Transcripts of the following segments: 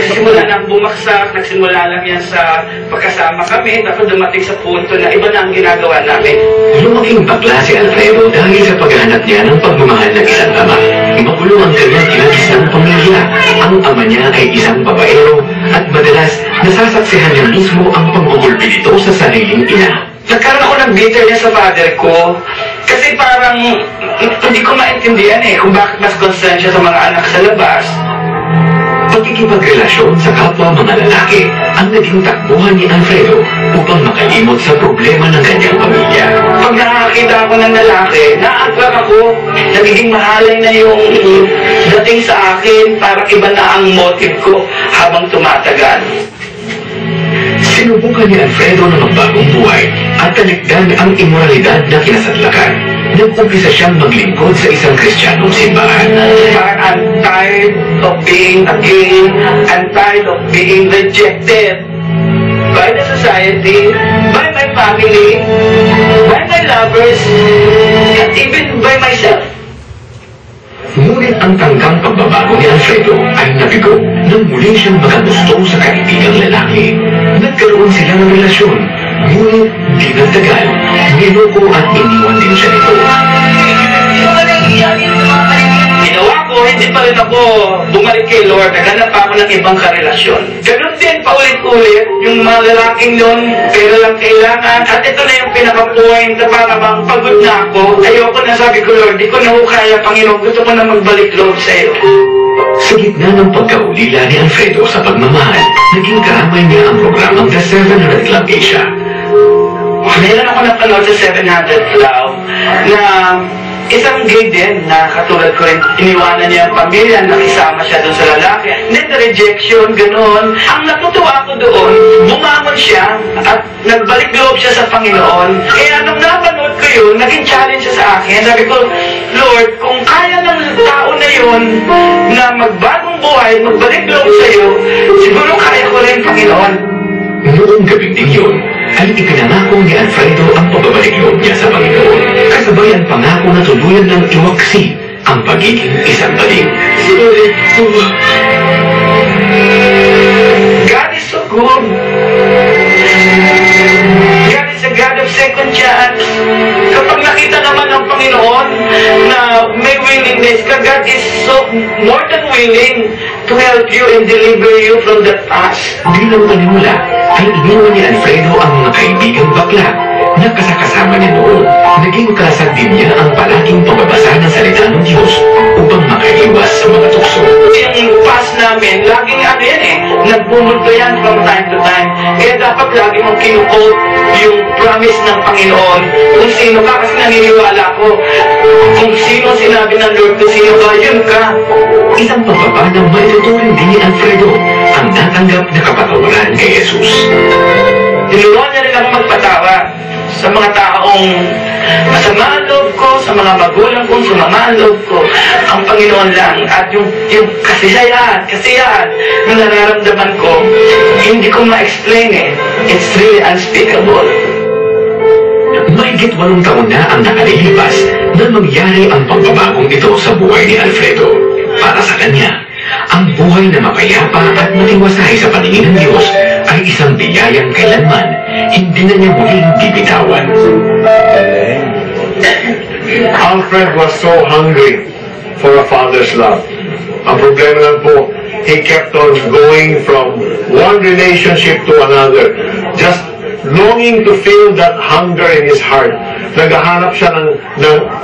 nagsimula na bumagsak, nagsimula lang yan sa pagkasama kami, tapos dumating sa punto na iba na ang ginagawa namin. Lumaking bakla si Alfredo dahil sa paghahanap niya ng pagmamahal ng isang ama. Magulo ang kanyang kinagisnang pamilya. Ang ama niya ay isang babaero at madalas nasasaksihan niya mismo ang pagmumulpi nito sa sariling ina. Nagkaroon ako ng bitterness sa father ko kasi parang hindi ko maintindihan kung bakit mas concerned siya sa mga anak sa labas. Pagkikipagrelasyon sa kapwa mga lalaki ang naging takbuhan ni Alfredo upang makalimot sa problema ng kanyang pamilya. Pag nakakita ako ng lalaki, naagwag ako, nagiging mahalay na yung dating sa akin, parang iba na ang motive ko habang tumatagal. Sinubukan ni Alfredo na magbagong buhay at talikdan ang imoralidad na kinasadlakan. Nag-umpisa siyang maglingkod sa isang Kristiyanong simbahan. Parang I'm tired of being again, I'm tired of being rejected by the society, by my family, by my lovers, and even by myself. Ngunit ang tanggang pagbabago ni Alfredo ay nabigo nang muli siyang makagusto sa kaibigang lalaki. Nagkaroon sila ng relasyon, ngunit di nagtagal, niloko at iniwan din siya nito. Ginawa ko, hindi pa rin ako bumalik kay Lord, naghanap pa ako ng ibang karelasyon. Ganun din, paulit-ulit, yung mga lalaking yun, pera lang kailangan. At ito na yung pinaka-point na para bang pagod na ako. Ayoko na, sabi ko, Lord, di ko na kaya, Panginoon, gusto ko na magbalik loob sa iyo. Sa gitna ng pagkaulila ni Alfredo sa pagmamahal, naging karamay niya ang programang The 700 Club Asia. Meron ako napanood sa 700 Club na isang gay din na katulad ko rin, iniwanan niya ang pamilya, nakisama siya doon sa lalaki. Then the rejection, gano'n. Ang natutuwa ko doon, bumangon siya at nagbalik loob siya sa Panginoon. Kaya nung napanood ko yun, naging challenge siya sa akin. Sabi ko, Lord, kung kaya ng tao na yun na magbagong buhay, magbalik loob sa iyo, siguro kaya ko rin, Panginoon. Noong gabing din yun, ay ipinangako ni Alfredo ang pagbabalik loob niya sa Panginoon. Kasabay ang pangako na tuluyan ng iwaksi ang pagiging isang bading. God is so good. God is a God of second chance. Kapag nakita naman ng Panginoon na may willingness ka, God is so more than willing to help you and deliver you from that past. Bilang panimula, ay iniwan ni Alfredo ang mga kaibigang bakla na kasakasama niya noon. Naging kasag din niya ang palaging pagbabasa ng salita ng Diyos upang makaiwas sa mga tukso. Yung past namin, laging nagbumulto yan from time to time. Kaya dapat lagi mong kinukote yung promise ng Panginoon. Kung sino ka, kasi naniniwala ko. Kung sino sinabi ng Lord, kung sino ka, yun ka. Isang pagpapanang maituturing din ni Alfredo ang natanggap na kapatawaran kay Jesus. Tinuruan niya rin ako magpatawa sa mga taong masama ang loob ko, sa mga magulang kong sumama ang loob ko. Ang Panginoon lang at yung kasiyahan na nararamdaman ko, hindi ko ma-explain It's really unspeakable. Mahigit 8 taon na ang nakalilipas na mangyari ang pagbabagong ito sa buhay ni Alfredo. Para sa kanya, ang buhay na mapayapa at matiwasay sa paningin ng Diyos ay isang biyayang kailanman hindi na niya muling bibitawan. Alfred was so hungry for a father's love. Ang problema lang po, he kept on going from one relationship to another, just longing to feel that hunger in his heart. Naghahanap siya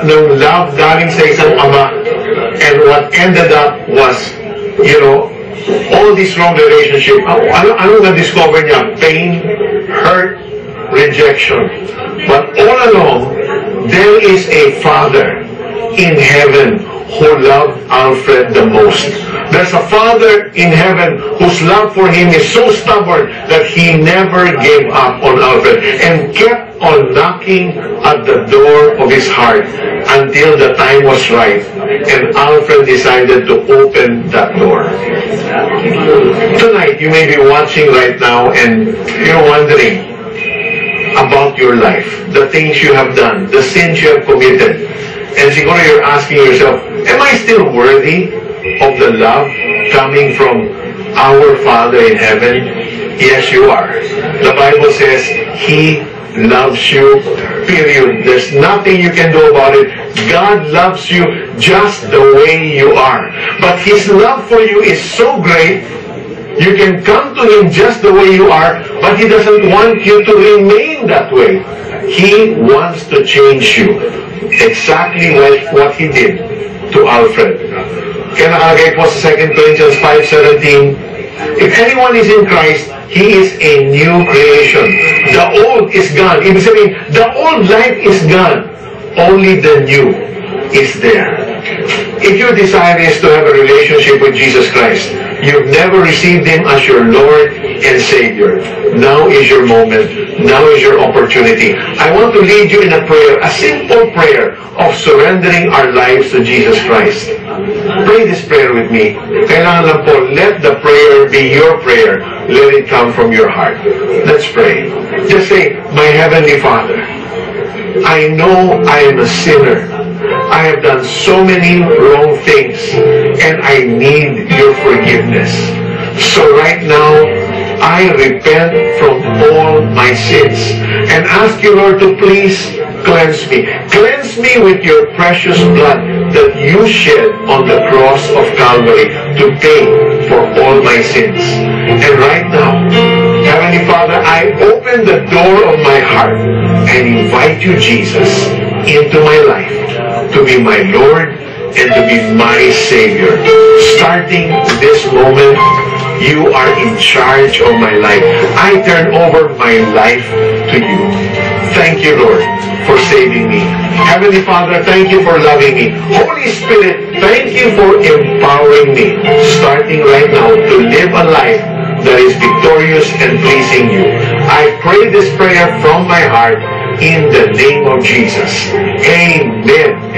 ng love galing sa isang ama. And what ended up was, all this wrong relationship. Ano na-discover niya? Pain, hurt, rejection. But all along, there is a Father in heaven who loved Alfred the most. There's a Father in heaven whose love for him is so stubborn that he never gave up on Alfred and kept on knocking at the door of his heart until the time was right and Alfred decided to open that door. Tonight, you may be watching right now and you're wondering about your life, the things you have done, the sins you have committed. And siguro you're asking yourself, am I still worthy of the love coming from our Father in heaven? Yes, you are. The Bible says He loves you, period. There's nothing you can do about it. God loves you just the way you are. But His love for you is so great, you can come to Him just the way you are, but He doesn't want you to remain that way. He wants to change you. Exactly what He did to Alfred. Kaya nakalagay po sa 2 Corinthians 5:17, if anyone is in Christ, he is a new creation. The old is gone. Ibig sabihin, the old life is gone. Only the new is there. If your desire is to have a relationship with Jesus Christ, you've never received Him as your Lord and Savior, now is your moment. Now is your opportunity. I want to lead you in a prayer, a simple prayer of surrendering our lives to Jesus Christ. Pray this prayer with me. Kailangan lang po, let the prayer be your prayer. Let it come from your heart. Let's pray. Just say, my Heavenly Father, I know I am a sinner. I have done so many wrong things, and I need your forgiveness. So right now, I repent from all my sins and ask you, Lord, to please cleanse me. Cleanse me with your precious blood that you shed on the cross of Calvary to pay for all my sins. And right now, Heavenly Father, I open the door of my heart and invite you, Jesus, into my life to be my Lord and to be my Savior. Starting this moment, you are in charge of my life. I turn over my life to you. Thank you, Lord, for saving me. Heavenly Father, thank you for loving me. Holy Spirit, thank you for empowering me, starting right now, to live a life that is victorious and pleasing you. I pray this prayer from my heart in the name of Jesus. Amen.